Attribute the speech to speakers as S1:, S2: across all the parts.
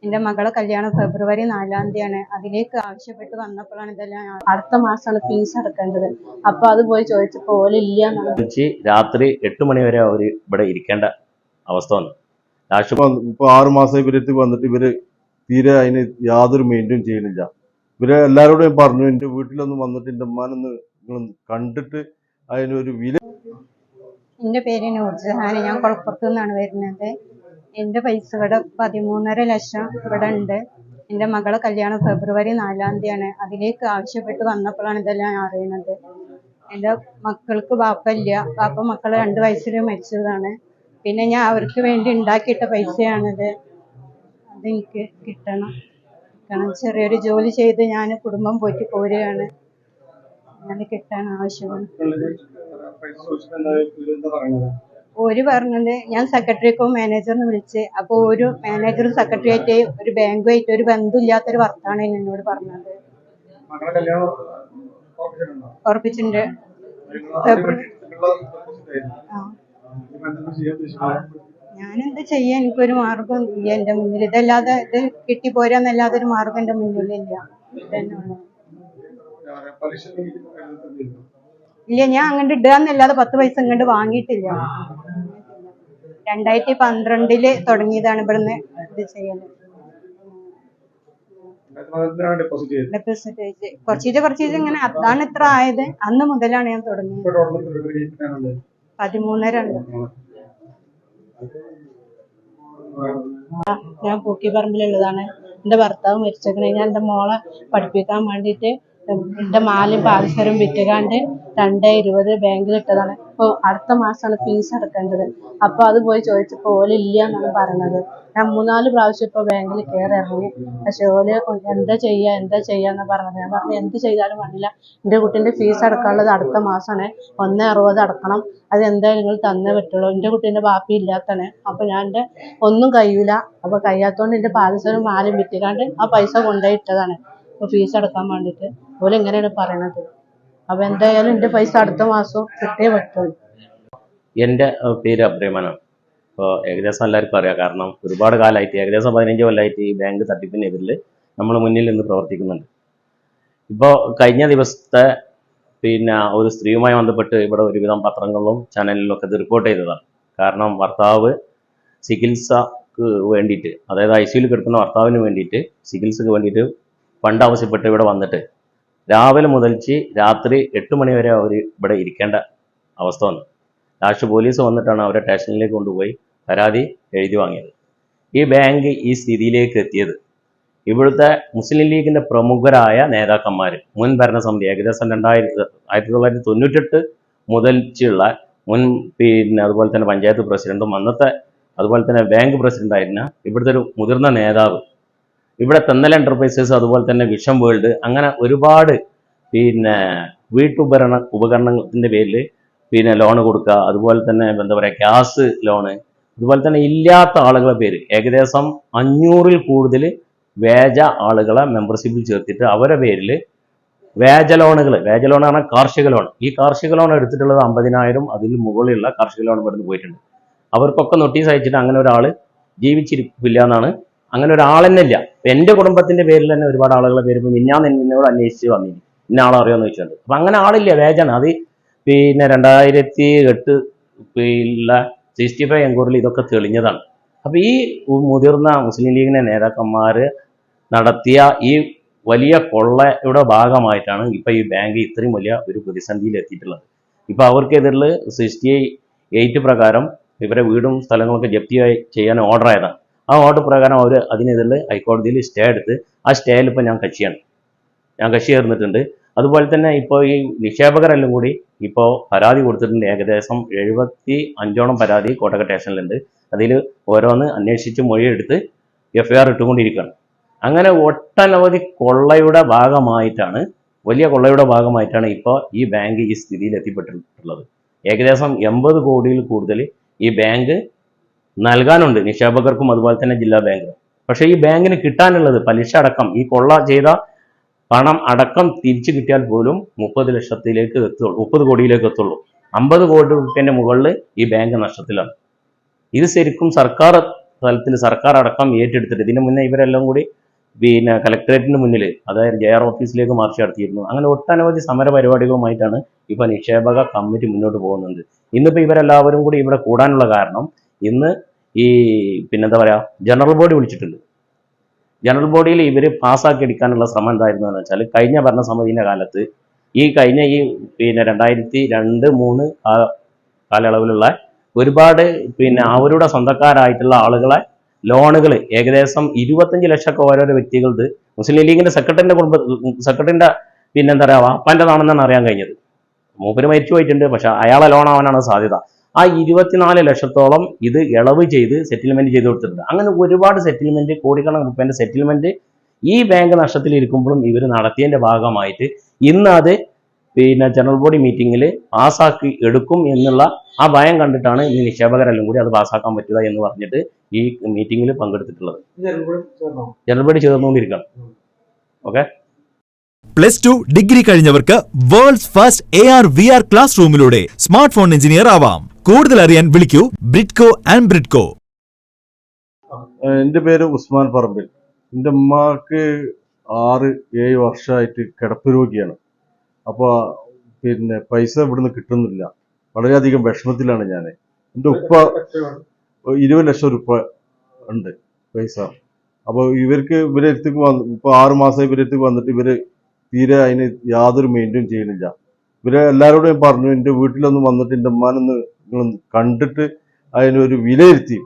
S1: എന്റെ മകളെ കല്യാണം ഫെബ്രുവരി 4-ാം തീയതിയാണ്. അതിലേക്ക് ആവശ്യപ്പെട്ട് വന്നപ്പോഴാണ് ഇതെല്ലാം. അടുത്ത മാസമാണ് ഫീസ് അടക്കേണ്ടത്. അപ്പൊ അത് പോയി ചോദിച്ചപ്പോൾ ഓലില്ല.
S2: രാത്രി 8 മണി വരെ അവർ ഇവിടെ ഇരിക്കേണ്ട അവസ്ഥ വന്നു.
S3: ഇപ്പൊ 6 മാസം ഇവരെത്തി വന്നിട്ട് ഇവര് തീരെ അതിന് യാതൊരു മെയിൻറ്റെയിൻ ചെയ്യുന്നില്ല. ഇവരെ എല്ലാവരോടും പറഞ്ഞു, എന്റെ വീട്ടിലൊന്നും വന്നിട്ട് എന്റെ ഉമ്മാനൊന്ന് കണ്ടിട്ട് അതിനൊരു വില.
S1: എന്റെ പേര് നൂർജഹാൻ, ഞാൻ കൊളപ്പുറത്തു നിന്നാണ് വരുന്നത്. എന്റെ പൈസ ഇവിടെ 13.5 ലക്ഷം ഇവിടെ ഉണ്ട്. എന്റെ മകളെ കല്യാണം ഫെബ്രുവരി 4-ാം തീയതിയാണ്. അതിലേക്ക് ആവശ്യപ്പെട്ട് വന്നപ്പോഴാണ് ഇതെല്ലാം അറിയുന്നത്. എന്റെ മക്കൾക്ക് ബാപ്പയില്ല. ബാപ്പ മക്കളെ 2 വയസ്സിൽ മരിച്ചതാണ്. പിന്നെ ഞാൻ അവർക്ക് വേണ്ടി ഉണ്ടാക്കിയിട്ട പൈസയാണിത്. അതെനിക്ക് കിട്ടണം. ചെറിയൊരു ജോലി ചെയ്ത് ഞാൻ കുടുംബം പോറ്റി പോരുകയാണ്. അത് കിട്ടാൻ ആവശ്യമാണ്. ഒരു പറഞ്ഞത് ഞാൻ സെക്രട്ടറിക്കും മാനേജറിനെ വിളിച്ച്, അപ്പോൾ ഒരു മാനേജറും സെക്രട്ടറിയായിട്ട് ഒരു ബാങ്കുമായിട്ട് ഒരു ബന്ധമില്ലാത്തൊരു വർത്താനം എന്നോട് പറഞ്ഞത്. ഉറപ്പിച്ചിട്ടുണ്ട്. ഞാനെന്ത് ചെയ്യാൻ, എനിക്കൊരു മാർഗം ഇല്ല എന്റെ മുന്നിൽ. ഇതല്ലാതെ ഇത് കിട്ടിപ്പോരാന്നല്ലാതെ ഒരു മാർഗം എന്റെ മുന്നിലില്ല. ഇതന്നെയാണ്. ഇല്ല, ഞാൻ അങ്ങോട്ട് ഇടുകയെന്നല്ലാതെ 10 പൈസ ഇങ്ങോട്ട് വാങ്ങിയിട്ടില്ല. 2012 തുടങ്ങിയതാണ് ഇവിടുന്ന് ഇത് ചെയ്യല്. ഡെപ്പോസിറ്റ് കുറച്ച് ഇങ്ങനെ. അതാണ് ഇത്ര ആയത്. അന്ന് മുതലാണ് ഞാൻ തുടങ്ങിയത്. 13.5. ഞാൻ പൂക്കിപ്പറമ്പിലുള്ളതാണ്. എന്റെ ഭർത്താവ് മരിച്ചേക്കണേ. ഞാൻ എന്റെ മോളെ പഠിപ്പിക്കാൻ വേണ്ടിയിട്ട് എന്റെ മാലും പാദസരവും വിറ്റുകാണ്ട് 2.20 ബാങ്കിൽ ഇട്ടതാണ്. ഇപ്പോൾ അടുത്ത മാസമാണ് ഫീസ് അടക്കേണ്ടത്. അപ്പൊ അത് പോയി ചോദിച്ചപ്പോൾ ഓലില്ല എന്നാണ് പറഞ്ഞത്. ഞാൻ 3-4 പ്രാവശ്യം ഇപ്പോൾ ബാങ്കിൽ കയറി ഇറങ്ങി. പക്ഷെ ഓല് എന്താ ചെയ്യാന്ന് പറഞ്ഞത്. ഞാൻ പറഞ്ഞു എന്ത് ചെയ്താലും വേണ്ടില്ല, എന്റെ കുട്ടീന്റെ ഫീസ് അടക്കാനുള്ളത് അടുത്ത മാസമാണ്. 1.60 അടക്കണം. അത് എന്തായാലും നിങ്ങൾ തന്നേ പറ്റുള്ളൂ. എന്റെ കുട്ടീന്റെ ബാപ്പി ഇല്ലാത്തതാണ്. അപ്പൊ ഞാൻ എന്റെ ഒന്നും കഴിയൂല. അപ്പൊ കഴിയാത്തോണ്ട് എന്റെ പാദസരവും മാലും വിറ്റുകാണ്ട് ആ പൈസ കൊണ്ടുപോയി ഇട്ടതാണ് ഇപ്പൊ ഫീസ് അടക്കാൻ വേണ്ടിയിട്ട്. ഓല് എങ്ങനെയാണ് പറയണത്. അപ്പൊ എന്തായാലും എന്റെ പൈസ അടുത്ത മാസം കിട്ടേ പറ്റുള്ളൂ.
S2: എൻ്റെ പേര് അബ്രഹ്മാനാണ്. ഇപ്പോൾ ഏകദേശം എല്ലാവർക്കും അറിയാം. കാരണം ഒരുപാട് കാലമായിട്ട്, ഏകദേശം 15 കൊല്ലമായിട്ട് ഈ ബാങ്ക് തട്ടിപ്പിനെതിരിൽ നമ്മൾ മുന്നിൽ നിന്ന് പ്രവർത്തിക്കുന്നുണ്ട്. ഇപ്പോൾ കഴിഞ്ഞ ദിവസത്തെ ഒരു സ്ത്രീയുമായി ബന്ധപ്പെട്ട് ഇവിടെ ഒരുവിധം പത്രങ്ങളിലും ചാനലിലും ഒക്കെ ഇത് റിപ്പോർട്ട് ചെയ്തതാണ്. കാരണം ഭർത്താവ് ചികിത്സക്ക് വേണ്ടിയിട്ട്, അതായത് ICUയിൽ കിടക്കുന്ന ഭർത്താവിന് വേണ്ടിയിട്ട് ചികിത്സക്ക് വേണ്ടിയിട്ട് ഫണ്ട് ആവശ്യപ്പെട്ട് ഇവിടെ വന്നിട്ട് രാവിലെ മുതൽച്ച് രാത്രി 8 മണി വരെ അവർ ഇവിടെ ഇരിക്കേണ്ട അവസ്ഥ വന്നു. ലാസ്റ്റ് പോലീസ് വന്നിട്ടാണ് അവരെ സ്റ്റേഷനിലേക്ക് കൊണ്ടുപോയി പരാതി എഴുതി വാങ്ങിയത്. ഈ ബാങ്ക് ഈ സ്ഥിതിയിലേക്ക് എത്തിയത് ഇവിടുത്തെ മുസ്ലിം ലീഗിന്റെ പ്രമുഖരായ നേതാക്കന്മാർ, മുൻ ഭരണസമിതി, ഏകദേശം 1998 മുതൽച്ചുള്ള മുൻ അതുപോലെ തന്നെ പഞ്ചായത്ത് പ്രസിഡന്റും അന്നത്തെ അതുപോലെ തന്നെ ബാങ്ക് പ്രസിഡന്റായിരുന്ന ഇവിടുത്തെ ഒരു മുതിർന്ന നേതാവ്, ഇവിടെ തെന്നൽ എന്റർപ്രൈസസ്, അതുപോലെ തന്നെ വിഷൻ വേൾഡ്, അങ്ങനെ ഒരുപാട് വീട്ടുപകരണത്തിന്റെ പേരിൽ ലോണ് കൊടുക്കുക, അതുപോലെ തന്നെ എന്താ പറയുക ഗ്യാസ് ലോണ്, അതുപോലെ തന്നെ ഇല്ലാത്ത ആളുകളെ പേര് ഏകദേശം 500-ൽ കൂടുതൽ വേജ ആളുകളെ മെമ്പർഷിപ്പിൽ ചേർത്തിട്ട് അവരുടെ പേരിൽ വേജ ലോണാണ് കാർഷിക ലോൺ. ഈ കാർഷിക ലോൺ എടുത്തിട്ടുള്ളത് 50,000 അതിൽ മുകളിലുള്ള കാർഷിക ലോൺ ഇവിടുന്ന് പോയിട്ടുണ്ട്. അവർക്കൊക്കെ നോട്ടീസ് അയച്ചിട്ട് അങ്ങനെ ഒരാൾ ജീവിച്ചിരിപ്പില്ല എന്നാണ്. അങ്ങനെ ഒരാൾ തന്നെ ഇല്ല. എൻ്റെ കുടുംബത്തിന്റെ പേരിൽ തന്നെ ഒരുപാട് ആളുകളെ പേര് ഇപ്പം എന്നോട് അന്വേഷിച്ച് വന്നില്ല, ഇന്ന ആളെ അറിയാമെന്ന് വെച്ചിട്ടുണ്ട്. അപ്പം അങ്ങനെ ആളില്ല, വേജാണ്. അത് 2008 65 എൻക്വയറിൽ ഇതൊക്കെ തെളിഞ്ഞതാണ്. അപ്പം ഈ മുതിർന്ന മുസ്ലിം ലീഗിന്റെ നേതാക്കന്മാർ നടത്തിയ ഈ വലിയ കൊള്ളയുടെ ഭാഗമായിട്ടാണ് ഇപ്പം ഈ ബാങ്ക് ഇത്രയും വലിയ ഒരു പ്രതിസന്ധിയിൽ എത്തിയിട്ടുള്ളത്. ഇപ്പം അവർക്കെതിരിൽ 68 പ്രകാരം ഇവരെ വീടും സ്ഥലങ്ങളൊക്കെ ജപ്തി ചെയ്യാൻ ഓർഡർ ആയതാണ്. ആ ഓർഡർ പ്രകാരം അവർ അതിനെതിരിൽ ഹൈക്കോടതിയിൽ സ്റ്റേ എടുത്ത് ആ സ്റ്റേയിൽ ഇപ്പോൾ ഞാൻ കക്ഷി ചേർന്നിട്ടുണ്ട്. അതുപോലെ തന്നെ ഇപ്പോൾ ഈ നിക്ഷേപകരെല്ലാം കൂടി ഇപ്പോൾ പരാതി കൊടുത്തിട്ടുണ്ട്. ഏകദേശം 75ഓളം പരാതി കോട്ടക്കൽ സ്റ്റേഷനിലുണ്ട്. അതിൽ ഓരോന്ന് അന്വേഷിച്ച് മൊഴിയെടുത്ത് FIR ഇട്ടുകൊണ്ടിരിക്കുകയാണ്. അങ്ങനെ ഒട്ടനവധി കൊള്ളയുടെ ഭാഗമായിട്ടാണ്, വലിയ കൊള്ളയുടെ ഭാഗമായിട്ടാണ് ഇപ്പോൾ ഈ ബാങ്ക് ഈ സ്ഥിതിയിൽ എത്തിപ്പെട്ടിട്ടുള്ളത്. ഏകദേശം 80 കോടിയിൽ കൂടുതൽ ഈ ബാങ്ക് നൽകാനുണ്ട് നിക്ഷേപകർക്കും അതുപോലെ തന്നെ ജില്ലാ ബാങ്കിനും. പക്ഷേ ഈ ബാങ്കിന് കിട്ടാനുള്ളത് പലിശ അടക്കം, ഈ കൊള്ള ചെയ്ത പണം അടക്കം തിരിച്ചു കിട്ടിയാൽ പോലും 30 കോടിയിലേക്ക് എത്തുള്ളൂ. 50 കോടി രൂപയുടെ മുകളിൽ ഈ ബാങ്ക് നഷ്ടത്തിലാണ്. ഇത് ശരിക്കും സർക്കാർ തലത്തിൽ സർക്കാർ അടക്കം ഏറ്റെടുത്തിട്ട് ഇതിന് മുന്നേ ഇവരെല്ലാം കൂടി പിന്നെ കലക്ടറേറ്റിന് മുന്നിൽ, അതായത് JR ഓഫീസിലേക്ക് മാർച്ച് നടത്തിയിരുന്നു. അങ്ങനെ ഒട്ടനവധി സമര പരിപാടികളുമായിട്ടാണ് ഇപ്പൊ നിക്ഷേപക കമ്മിറ്റി മുന്നോട്ട് പോകുന്നത്. ഇന്നിപ്പോ ഇവരെല്ലാവരും കൂടി ഇവിടെ കൂടാനുള്ള കാരണം, ഇന്ന് ഈ പിന്നെന്താ പറയാ ജനറൽ ബോഡി വിളിച്ചിട്ടുണ്ട്. ജനറൽ ബോഡിയിൽ ഇവർ പാസ്സാക്കി എടുക്കാനുള്ള ശ്രമം എന്തായിരുന്നു എന്ന് വെച്ചാൽ, കഴിഞ്ഞ ഭരണസമിതിന്റെ കാലത്ത് കഴിഞ്ഞ പിന്നെ 2002-2003 കാലയളവിലുള്ള ഒരുപാട് പിന്നെ അവരുടെ സ്വന്തക്കാരായിട്ടുള്ള ആളുകളെ ലോണുകൾ ഏകദേശം 25 ലക്ഷമൊക്കെ ഓരോരോ വ്യക്തികൾക്ക് മുസ്ലിം ലീഗിന്റെ സെക്രട്ടറിന്റെ പിന്നെന്താ പറയാ വാപ്പാൻ്റെതാണെന്നാണ് അറിയാൻ കഴിഞ്ഞത്. മൂപ്പര് മരിച്ചു പോയിട്ടുണ്ട്, പക്ഷെ അയാളെ ലോൺ ആവാനാണ് സാധ്യത. ആ 24 ലക്ഷത്തോളം ഇത് ഇളവ് ചെയ്ത് സെറ്റിൽമെന്റ് ചെയ്ത് കൊടുത്തിട്ടുണ്ട്. അങ്ങനെ ഒരുപാട് സെറ്റിൽമെന്റ്, കോടിക്കണക്കിന് റുപ്യന്റെ സെറ്റിൽമെന്റ് ഈ ബാങ്ക് നഷ്ടത്തിലിരിക്കുമ്പോഴും ഇവർ നടത്തിയതിന്റെ ഭാഗമായിട്ട് ഇന്ന് അത് പിന്നെ ജനറൽ ബോഡി മീറ്റിംഗിൽ പാസ്സാക്കി എടുക്കും എന്നുള്ള ആ ഭയം കണ്ടിട്ടാണ് ഈ നിക്ഷേപകരെല്ലാം കൂടി അത് പാസ്സാക്കാൻ പറ്റുക എന്ന് പറഞ്ഞിട്ട് ഈ മീറ്റിംഗിൽ പങ്കെടുത്തിട്ടുള്ളത്. ജനറൽ ബോഡി ചേർന്നുകൊണ്ടിരിക്കണം. ഓക്കെ.
S4: +2 ഡിഗ്രി കഴിഞ്ഞവർക്ക് വേൾഡ്സ് ഫസ്റ്റ് AR/VR ക്ലാസ് റൂമിലൂടെ സ്മാർട്ട് ഫോൺ എഞ്ചിനീയർ ആവാം. കൂടുതൽ അറിയാൻ വിളിക്കൂ ബ്രിഡ്കോ ആൻഡ് ബ്രിഡ്കോ.
S3: എൻ്റെ പേര് ഉസ്മാൻ പറമ്പിൽ. എൻ്റെ ഉമ്മാക്ക് 6-7 വർഷമായിട്ട് കിടപ്പ് രോഗിയാണ്. അപ്പോൾ പിന്നെ പൈസ ഇവിടുന്ന് കിട്ടുന്നില്ല. വളരെയധികം വിഷമത്തിലാണ് ഞാൻ. എൻ്റെ ഉപ്പ 20 ലക്ഷം രൂപ ഉണ്ട് പൈസ. അപ്പോൾ ഇവരെ അടുത്തേക്ക് ഇപ്പോൾ 6 മാസമായി ഇവരെ അടുത്തേക്ക് വന്നിട്ട് ഇവര് തീരെ അതിന് യാതൊരു മെയിൻറ്റെയിൻ ചെയ്യണില്ല. ഇവരെ എല്ലാവരോടും ഞാൻ പറഞ്ഞു, എൻ്റെ വീട്ടിലൊന്ന് വന്നിട്ട് എൻ്റെ ഉമ്മാനൊന്ന് നിങ്ങൾ കണ്ടിട്ട് അതിനൊരു വിലയിരുത്തി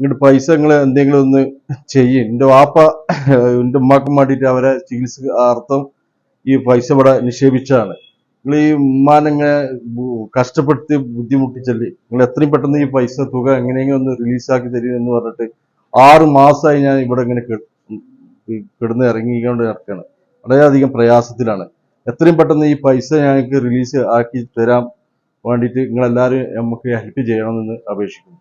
S3: ഇങ്ങോട്ട് പൈസ നിങ്ങൾ എന്തെങ്കിലും ഒന്ന് ചെയ്യും. എൻ്റെ വാപ്പ എൻ്റെ ഉമ്മാക്കും വേണ്ടിയിട്ട് അവരെ ചികിത്സാർത്ഥം ഈ പൈസ ഇവിടെ നിക്ഷേപിച്ചതാണ്. നിങ്ങൾ ഈ ഉമ്മാനെങ്ങനെ കഷ്ടപ്പെടുത്തി ബുദ്ധിമുട്ടിച്ചല്ലേ, നിങ്ങൾ എത്രയും പെട്ടെന്ന് ഈ പൈസ തുക എങ്ങനെയെങ്കിലും ഒന്ന് റിലീസാക്കി തരും എന്ന് പറഞ്ഞിട്ട് 6 മാസമായി ഞാൻ ഇവിടെ ഇങ്ങനെ കിടന്ന് ഇറങ്ങിക്കൊണ്ട് നടക്കുകയാണ്. വളരെയധികം പ്രയാസത്തിലാണ്. എത്രയും പെട്ടെന്ന് ഈ പൈസ ഞങ്ങൾക്ക് റിലീസ് ആക്കി തരാൻ വേണ്ടിയിട്ട് നിങ്ങളെല്ലാവരും നമുക്ക് ഹെൽപ്പ് ചെയ്യണമെന്ന് അപേക്ഷിക്കുന്നു.